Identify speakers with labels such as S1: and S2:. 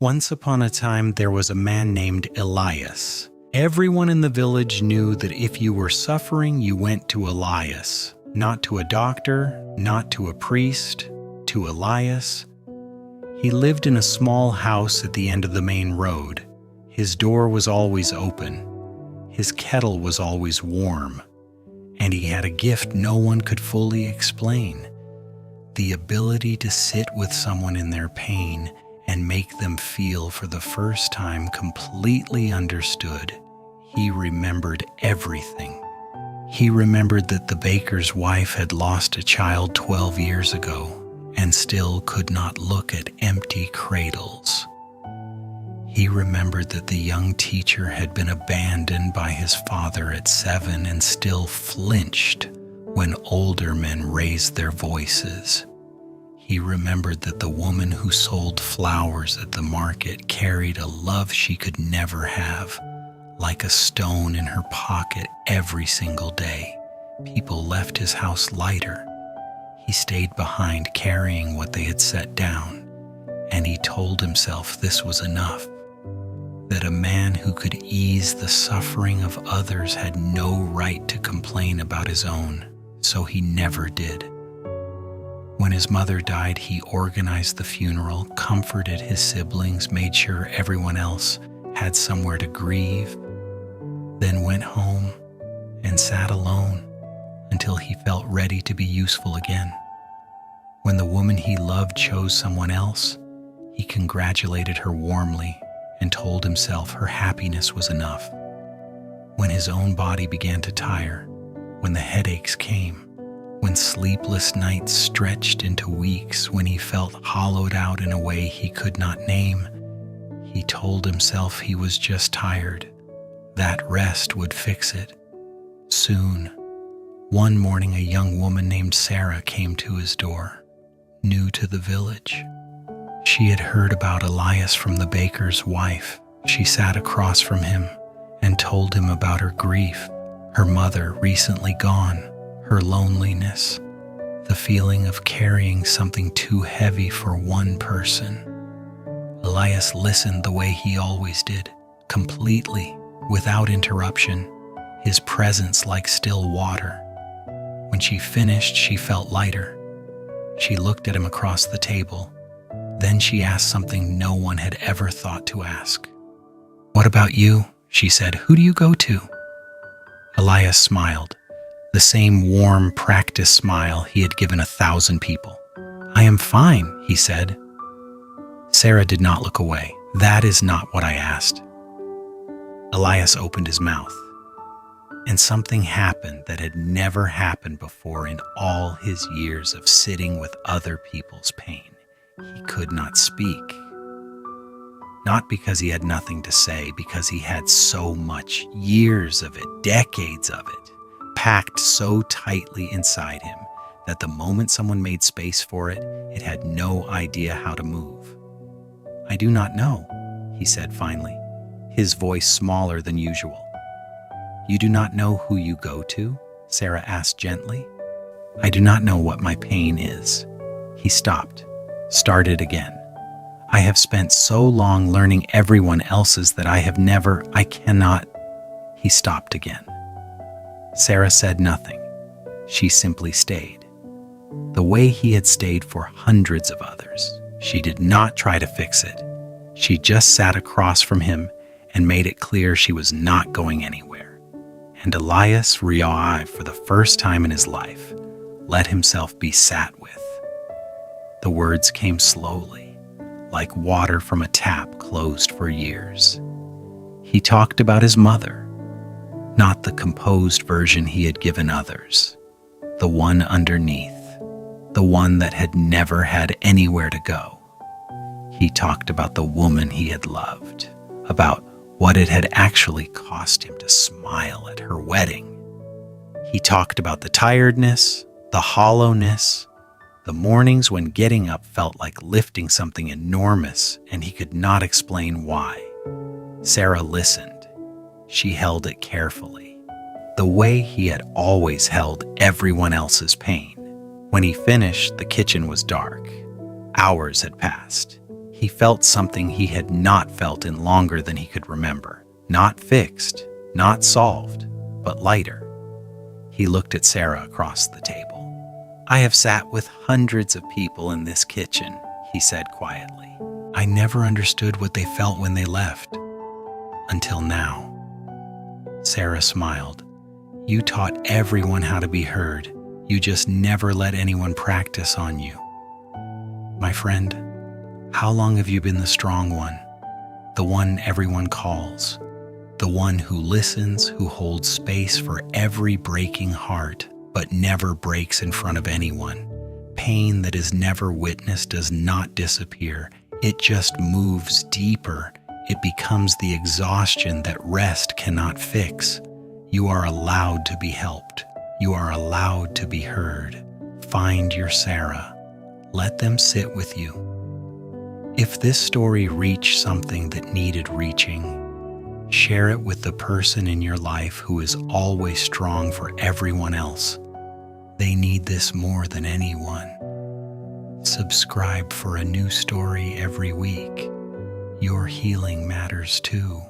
S1: Once upon a time, there was a man named Elias. Everyone in the village knew that if you were suffering, you went to Elias. Not to a doctor, not to a priest, to Elias. He lived in a small house at the end of the main road. His door was always open. His kettle was always warm. And he had a gift no one could fully explain: the ability to sit with someone in their pain and make them feel for the first time completely understood. He remembered everything. He remembered that the baker's wife had lost a child 12 years ago and still could not look at empty cradles. He remembered that the young teacher had been abandoned by his father at 7 and still flinched when older men raised their voices. He remembered that the woman who sold flowers at the market carried a love she could never have, like a stone in her pocket every single day. People left his house lighter. He stayed behind carrying what they had set down, and he told himself this was enough, that a man who could ease the suffering of others had no right to complain about his own, so he never did. When his mother died, he organized the funeral, comforted his siblings, made sure everyone else had somewhere to grieve, then went home and sat alone until he felt ready to be useful again. When the woman he loved chose someone else, he congratulated her warmly and told himself her happiness was enough. When his own body began to tire, when the headaches came, when sleepless nights stretched into weeks, when he felt hollowed out in a way he could not name, he told himself he was just tired. That rest would fix it. Soon, one morning, a young woman named Sara came to his door, new to the village. She had heard about Elias from the baker's wife. She sat across from him and told him about her grief, her mother recently gone, her loneliness, the feeling of carrying something too heavy for one person. Elias listened the way he always did, completely, without interruption, his presence like still water. When she finished, she felt lighter. She looked at him across the table. Then she asked something no one had ever thought to ask. "What about you?" she said. "Who do you go to?" Elias smiled. The same warm practice smile he had given 1,000 people. "I am fine," he said. Sara did not look away. "That is not what I asked." Elias opened his mouth, and something happened that had never happened before in all his years of sitting with other people's pain. He could not speak. Not because he had nothing to say, because he had so much, years of it, decades of it, packed so tightly inside him that the moment someone made space for it, it had no idea how to move. "I do not know," he said finally, his voice smaller than usual. "You do not know who you go to?" Sara asked gently. "I do not know what my pain is." He stopped, started again. "I have spent so long learning everyone else's that I cannot." He stopped again. Sara said nothing. She simply stayed, the way he had stayed for hundreds of others. She did not try to fix it. She just sat across from him and made it clear she was not going anywhere. And Elias realized for the first time in his life, let himself be sat with. The words came slowly, like water from a tap closed for years. He talked about his mother, not the composed version he had given others, the one underneath, the one that had never had anywhere to go. He talked about the woman he had loved, about what it had actually cost him to smile at her wedding. He talked about the tiredness, the hollowness, the mornings when getting up felt like lifting something enormous and he could not explain why. Sara listened. She held it carefully, the way he had always held everyone else's pain. When he finished, the kitchen was dark. Hours had passed. He felt something he had not felt in longer than he could remember. Not fixed, not solved, but lighter. He looked at Sara across the table. "I have sat with hundreds of people in this kitchen," he said quietly. "I never understood what they felt when they left. Until now." Sara smiled. "You taught everyone how to be heard. You just never let anyone practice on you. My friend, how long have you been the strong one? The one everyone calls. The one who listens, who holds space for every breaking heart, but never breaks in front of anyone. Pain that is never witnessed does not disappear. It just moves deeper. It becomes the exhaustion that rest cannot fix. You are allowed to be helped. You are allowed to be heard. Find your Sara. Let them sit with you. If this story reached something that needed reaching, share it with the person in your life who is always strong for everyone else. They need this more than anyone. Subscribe for a new story every week. Your healing matters too.